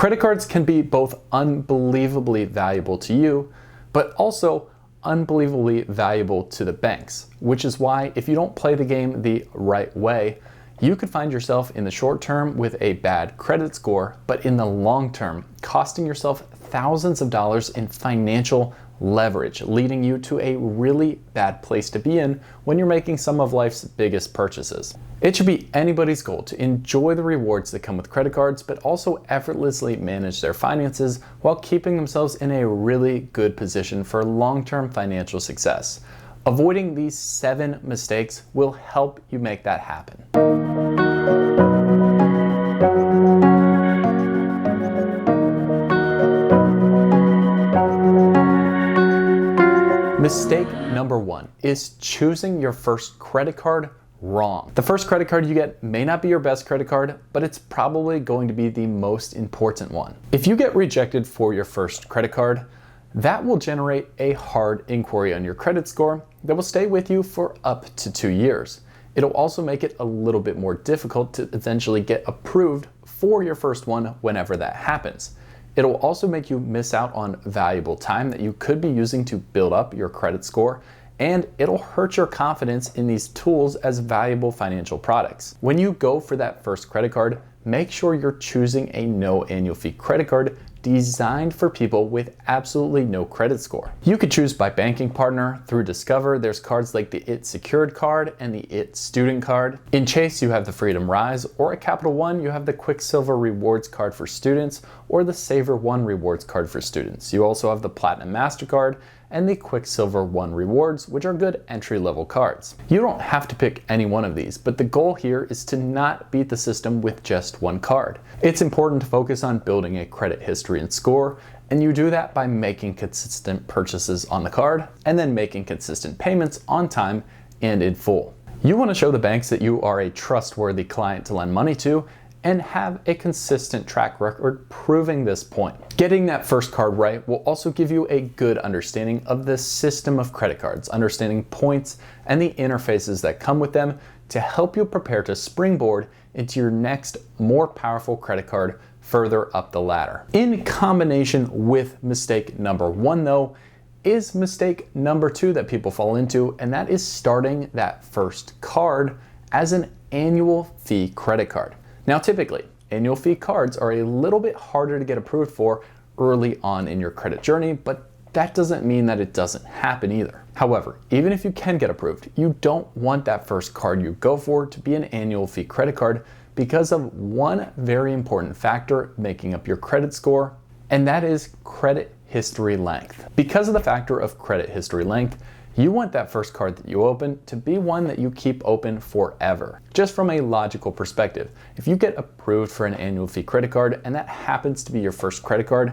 Credit cards can be both unbelievably valuable to you, but also unbelievably valuable to the banks, which is why if you don't play the game the right way, you could find yourself in the short term with a bad credit score, but in the long term, costing yourself thousands of dollars in financial leverage, leading you to a really bad place to be in when you're making some of life's biggest purchases. It should be anybody's goal to enjoy the rewards that come with credit cards, but also effortlessly manage their finances while keeping themselves in a really good position for long-term financial success. Avoiding these 7 mistakes will help you make that happen. Mistake number 1 is choosing your first credit card wrong. The first credit card you get may not be your best credit card, but it's probably going to be the most important one. If you get rejected for your first credit card, that will generate a hard inquiry on your credit score that will stay with you for up to 2 years. It'll also make it a little bit more difficult to eventually get approved for your first one whenever that happens. It'll also make you miss out on valuable time that you could be using to build up your credit score, and it'll hurt your confidence in these tools as valuable financial products. When you go for that first credit card, make sure you're choosing a no annual fee credit card designed for people with absolutely no credit score. You could choose by banking partner. Through Discover, there's cards like the IT Secured card and the IT Student card. In Chase, you have the Freedom Rise, or at Capital One, you have the Quicksilver Rewards card for students or the Saver One Rewards card for students. You also have the Platinum MasterCard and the Quicksilver One Rewards, which are good entry-level cards. You don't have to pick any one of these, but the goal here is to not beat the system with just one card. It's important to focus on building a credit history and score, and you do that by making consistent purchases on the card and then making consistent payments on time and in full. You want to show the banks that you are a trustworthy client to lend money to and have a consistent track record proving this point. Getting that first card right will also give you a good understanding of the system of credit cards, understanding points and the interfaces that come with them to help you prepare to springboard into your next more powerful credit card further up the ladder. In combination with mistake number 1 though, is mistake number 2 that people fall into, and that is starting that first card as an annual fee credit card. Now, typically, annual fee cards are a little bit harder to get approved for early on in your credit journey, but that doesn't mean that it doesn't happen either. However, even if you can get approved, you don't want that first card you go for to be an annual fee credit card because of one very important factor making up your credit score, and that is credit history length. Because of the factor of credit history length, you want that first card that you open to be one that you keep open forever. Just from a logical perspective, if you get approved for an annual fee credit card and that happens to be your first credit card,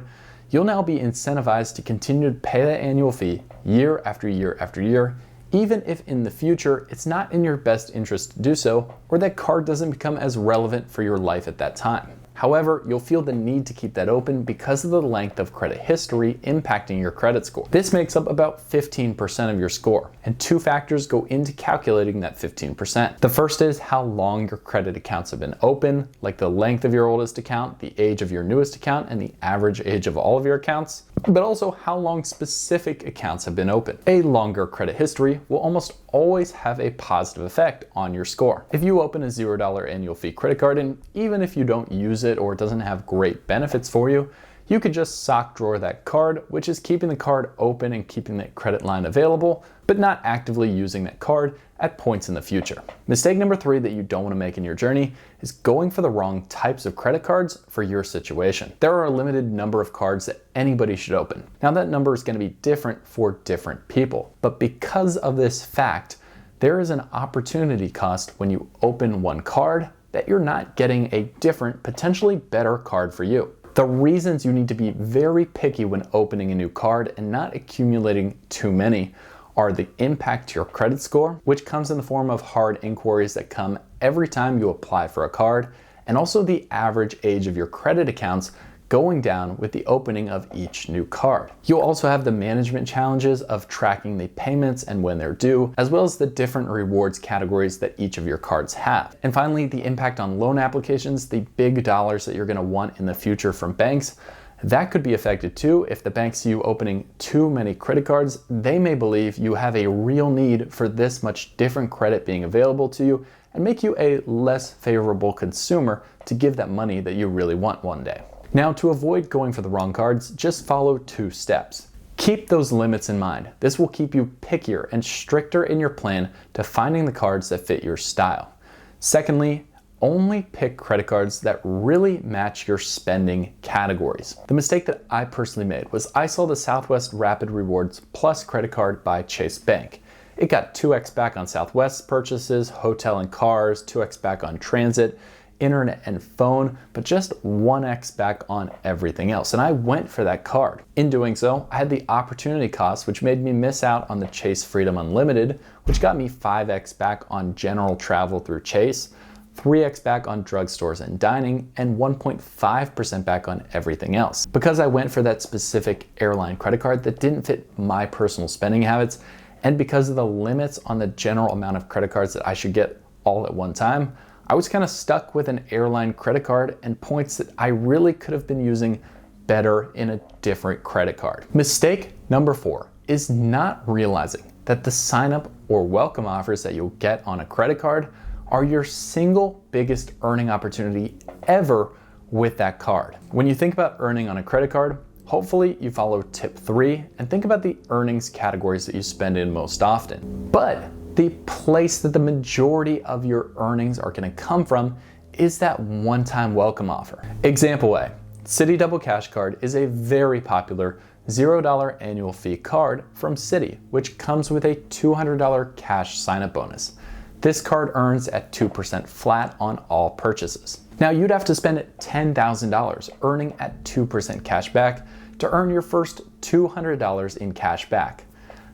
you'll now be incentivized to continue to pay that annual fee year after year after year, even if in the future it's not in your best interest to do so, or that card doesn't become as relevant for your life at that time. However, you'll feel the need to keep that open because of the length of credit history impacting your credit score. This makes up about 15% of your score, and 2 factors go into calculating that 15%. The first is how long your credit accounts have been open, like the length of your oldest account, the age of your newest account, and the average age of all of your accounts, but also how long specific accounts have been open. A longer credit history will almost always have a positive effect on your score. If you open a $0 annual fee credit card, and even if you don't use it or it doesn't have great benefits for you, you could just sock drawer that card, which is keeping the card open and keeping that credit line available, but not actively using that card at points in the future. Mistake number 3 that you don't want to make in your journey is going for the wrong types of credit cards for your situation. There are a limited number of cards that anybody should open. Now that number is going to be different for different people, but because of this fact, there is an opportunity cost when you open one card that you're not getting a different, potentially better card for you. The reasons you need to be very picky when opening a new card and not accumulating too many are the impact to your credit score, which comes in the form of hard inquiries that come every time you apply for a card, and also the average age of your credit accounts going down with the opening of each new card. You'll also have the management challenges of tracking the payments and when they're due, as well as the different rewards categories that each of your cards have. And finally, the impact on loan applications, the big dollars that you're going to want in the future from banks. That could be affected too if the banks see you opening too many credit cards. They may believe you have a real need for this much different credit being available to you and make you a less favorable consumer to give that money that you really want one day. Now, to avoid going for the wrong cards, just follow 2 steps. Keep those limits in mind. This will keep you pickier and stricter in your plan to finding the cards that fit your style. Secondly, only pick credit cards that really match your spending categories. The mistake that I personally made was I saw the Southwest Rapid Rewards Plus credit card by Chase Bank. It got 2x back on Southwest purchases, hotel and cars, 2x back on transit, internet and phone, but just 1x back on everything else. And I went for that card. In doing so, I had the opportunity cost, which made me miss out on the Chase Freedom Unlimited, which got me 5x back on general travel through Chase, 3x back on drugstores and dining, and 1.5% back on everything else. Because I went for that specific airline credit card that didn't fit my personal spending habits, and because of the limits on the general amount of credit cards that I should get all at one time, I was kind of stuck with an airline credit card and points that I really could have been using better in a different credit card. Mistake number 4 is not realizing that the sign up or welcome offers that you'll get on a credit card are your single biggest earning opportunity ever with that card. When you think about earning on a credit card, hopefully you follow tip 3 and think about the earnings categories that you spend in most often. But the place that the majority of your earnings are going to come from is that one-time welcome offer. Example A, Citi Double Cash Card is a very popular $0 annual fee card from Citi, which comes with a $200 cash sign-up bonus. This card earns at 2% flat on all purchases. Now you'd have to spend $10,000 earning at 2% cash back to earn your first $200 in cash back.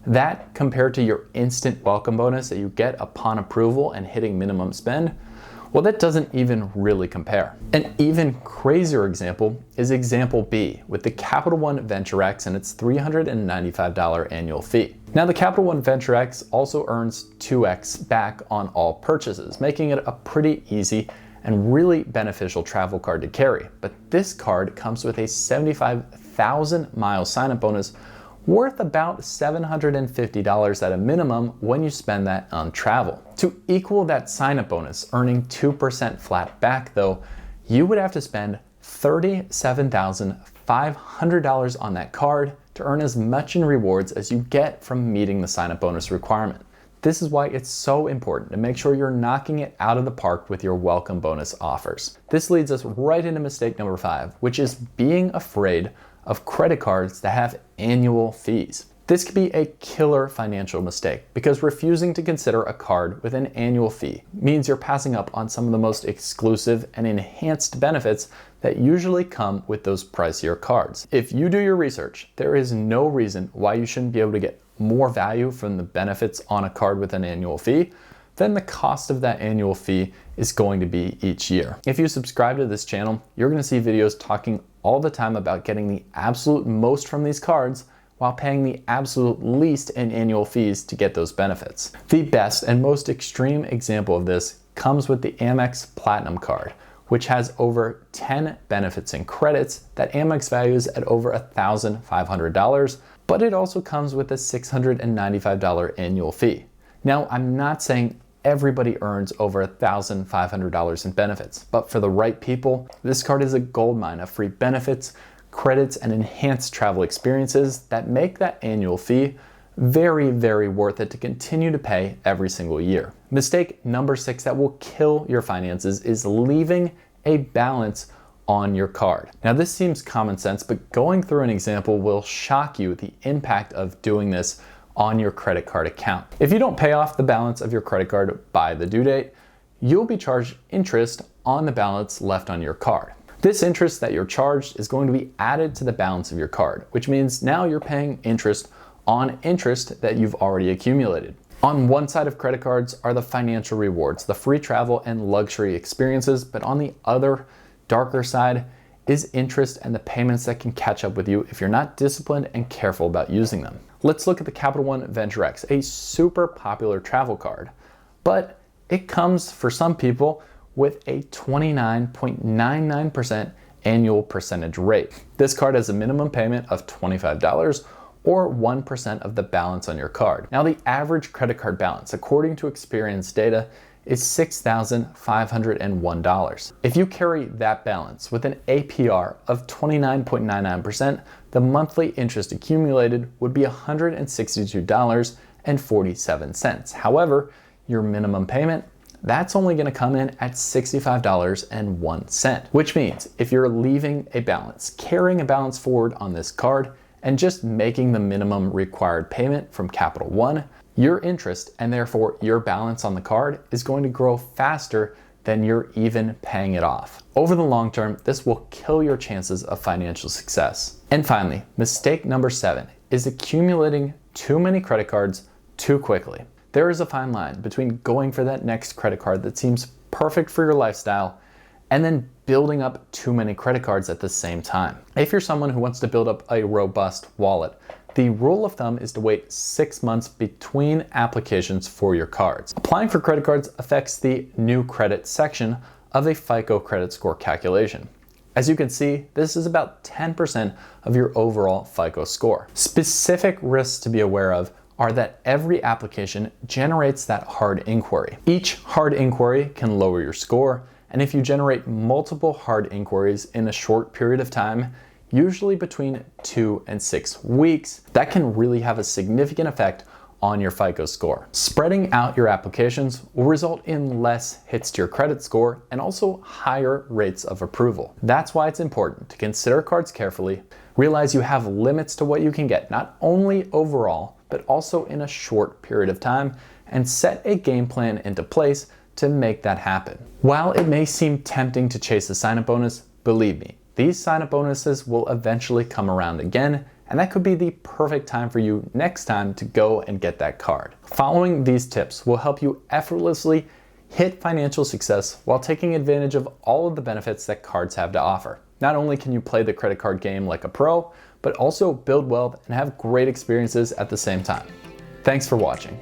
That compared to your instant welcome bonus that you get upon approval and hitting minimum spend, well, that doesn't even really compare. An even crazier example is example B with the Capital One Venture X and its $395 annual fee. Now the Capital One Venture X also earns 2x back on all purchases, making it a pretty easy and really beneficial travel card to carry. But this card comes with a 75,000 mile sign-up bonus worth about $750 at a minimum when you spend that on travel. To equal that sign-up bonus, earning 2% flat back though, you would have to spend $37,500 on that card to earn as much in rewards as you get from meeting the sign-up bonus requirement. This is why it's so important to make sure you're knocking it out of the park with your welcome bonus offers. This leads us right into mistake number 5, which is being afraid of credit cards that have annual fees. This could be a killer financial mistake because refusing to consider a card with an annual fee means you're passing up on some of the most exclusive and enhanced benefits that usually come with those pricier cards. If you do your research, there is no reason why you shouldn't be able to get more value from the benefits on a card with an annual fee than the cost of that annual fee is going to be each year. If you subscribe to this channel, you're going to see videos talking all the time about getting the absolute most from these cards while paying the absolute least in annual fees to get those benefits. The best and most extreme example of this comes with the Amex Platinum card, which has over 10 benefits and credits that Amex values at over $1,500, but it also comes with a $695 annual fee. Now, I'm not saying everybody earns over $1,500 in benefits, but for the right people, this card is a goldmine of free benefits, credits, and enhanced travel experiences that make that annual fee very, very worth it to continue to pay every single year. Mistake number 6 that will kill your finances is leaving a balance on your card. Now this seems common sense, but going through an example will shock you the impact of doing this on your credit card account. If you don't pay off the balance of your credit card by the due date, you'll be charged interest on the balance left on your card. This interest that you're charged is going to be added to the balance of your card, which means now you're paying interest on interest that you've already accumulated. On one side of credit cards are the financial rewards, the free travel and luxury experiences, but on the other, darker side is interest and the payments that can catch up with you if you're not disciplined and careful about using them. Let's look at the Capital One Venture X, a super popular travel card, but it comes for some people with a 29.99% annual percentage rate. This card has a minimum payment of $25 or 1% of the balance on your card. Now, the average credit card balance, according to Experian data, is $6,501. If you carry that balance with an APR of 29.99%, the monthly interest accumulated would be $162.47. However, your minimum payment, that's only going to come in at $65.01, which means if you're leaving a balance, carrying a balance forward on this card, and just making the minimum required payment from Capital One, your interest and therefore your balance on the card is going to grow faster than you're even paying it off. Over the long term, this will kill your chances of financial success. And finally, mistake number 7 is accumulating too many credit cards too quickly. There is a fine line between going for that next credit card that seems perfect for your lifestyle and then building up too many credit cards at the same time. If you're someone who wants to build up a robust wallet, the rule of thumb is to wait 6 months between applications for your cards. Applying for credit cards affects the new credit section of a FICO credit score calculation. As you can see, this is about 10% of your overall FICO score. Specific risks to be aware of are that every application generates that hard inquiry. Each hard inquiry can lower your score, and if you generate multiple hard inquiries in a short period of time, usually between 2 and 6 weeks, that can really have a significant effect on your FICO score. Spreading out your applications will result in less hits to your credit score and also higher rates of approval. That's why it's important to consider cards carefully, realize you have limits to what you can get, not only overall, but also in a short period of time, and set a game plan into place to make that happen. While it may seem tempting to chase a sign-up bonus, believe me, these sign-up bonuses will eventually come around again, and that could be the perfect time for you next time to go and get that card. Following these tips will help you effortlessly hit financial success while taking advantage of all of the benefits that cards have to offer. Not only can you play the credit card game like a pro, but also build wealth and have great experiences at the same time. Thanks for watching.